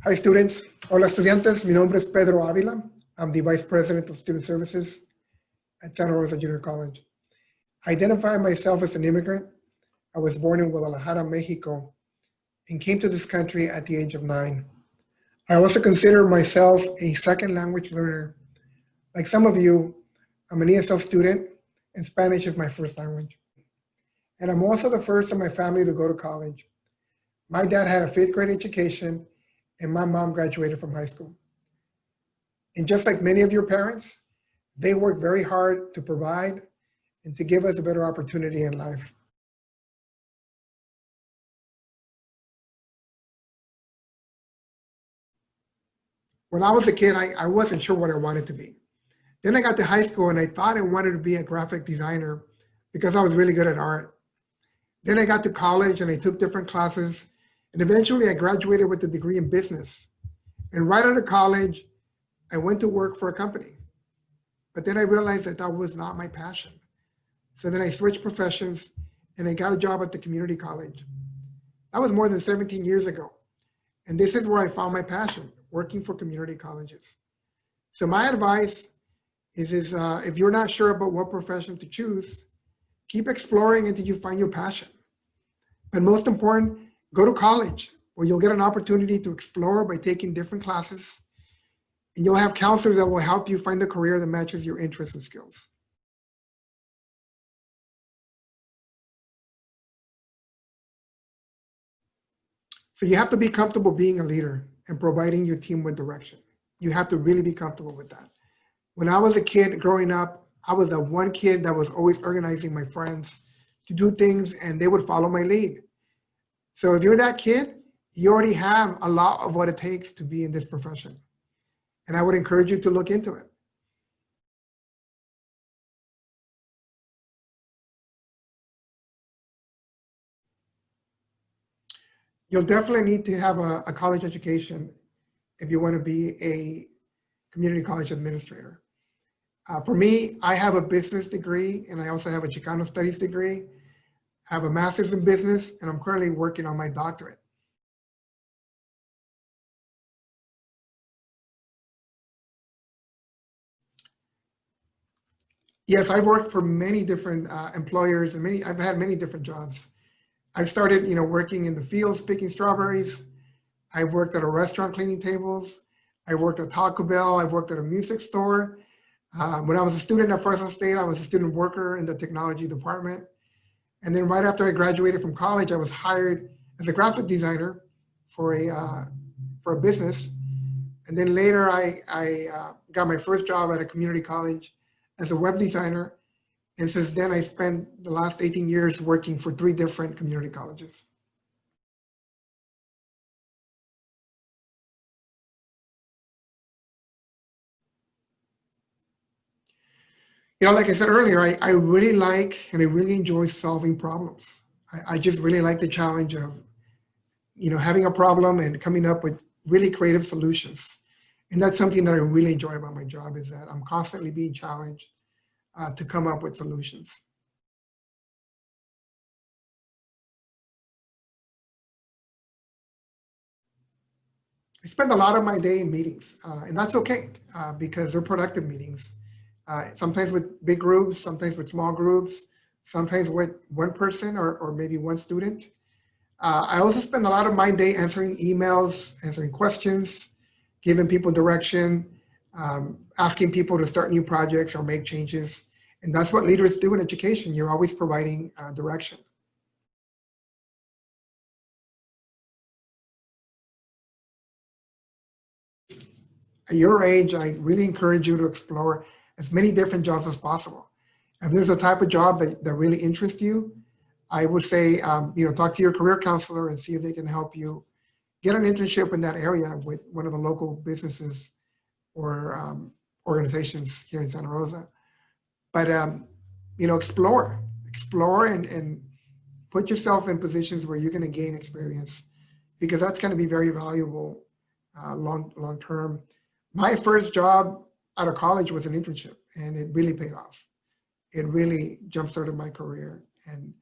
Hi students, hola estudiantes, mi nombre es Pedro Avila. I'm the Vice President of Student Services at Santa Rosa Junior College. I identify myself as an immigrant. I was born in Guadalajara, Mexico, and came to this country at the age of 9. I also consider myself a second language learner. Like some of you, I'm an ESL student, and Spanish is my first language. And I'm also the first in my family to go to college. My dad had a 5th grade education, and my mom graduated from high school. And just like many of your parents, they work very hard to provide and to give us a better opportunity in life. When I was a kid, I wasn't sure what I wanted to be. Then I got to high school and I thought I wanted to be a graphic designer because I was really good at art. Then I got to college and I took different classes, and eventually I graduated with a degree in business. And right out of college, I went to work for a company. But then I realized that that was not my passion. So then I switched professions and I got a job at the community college. That was more than 17 years ago. And this is where I found my passion, working for community colleges. So my advice is if you're not sure about what profession to choose, keep exploring until you find your passion. But most important, go to college where you'll get an opportunity to explore by taking different classes, and you'll have counselors that will help you find a career that matches your interests and skills. So you have to be comfortable being a leader and providing your team with direction. You have to really be comfortable with that. When I was a kid growing up, I was the one kid that was always organizing my friends to do things, and they would follow my lead. So if you're that kid, you already have a lot of what it takes to be in this profession. And I would encourage you to look into it. You'll definitely need to have a college education if you want to be a community college administrator. For me, I have a business degree and I also have a Chicano studies degree. I have a master's in business and I'm currently working on my doctorate. Yes, I've worked for many different employers and I've had many different jobs. I've started, working in the fields picking strawberries. I've worked at a restaurant cleaning tables. I've worked at Taco Bell. I've worked at a music store. When I was a student at Fresno State, I was a student worker in the technology department. And then right after I graduated from college, I was hired as a graphic designer for a business. And then later I got my first job at a community college as a web designer. And since then, I spent the last 18 years working for 3 different community colleges. Like I said earlier, I really like and I really enjoy solving problems. I just really like the challenge of, having a problem and coming up with really creative solutions. And that's something that I really enjoy about my job, is that I'm constantly being challenged to come up with solutions. I spend a lot of my day in meetings, and that's okay because they're productive meetings. Sometimes with big groups, sometimes with small groups, sometimes with one person or maybe one student. I also spend a lot of my day answering emails, answering questions, giving people direction, asking people to start new projects or make changes. And that's what leaders do in education. You're always providing direction. At your age, I really encourage you to explore as many different jobs as possible. If there's a type of job that really interests you, I would say, talk to your career counselor and see if they can help you get an internship in that area with one of the local businesses or organizations here in Santa Rosa. But, explore and put yourself in positions where you're going to gain experience, because that's going to be very valuable long term. My first job out of college was an internship, and it really paid off. It really jump-started my career, and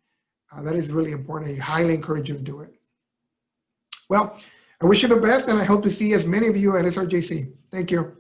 that is really important. I highly encourage you to do it. Well, I wish you the best, and I hope to see as many of you at SRJC. Thank you.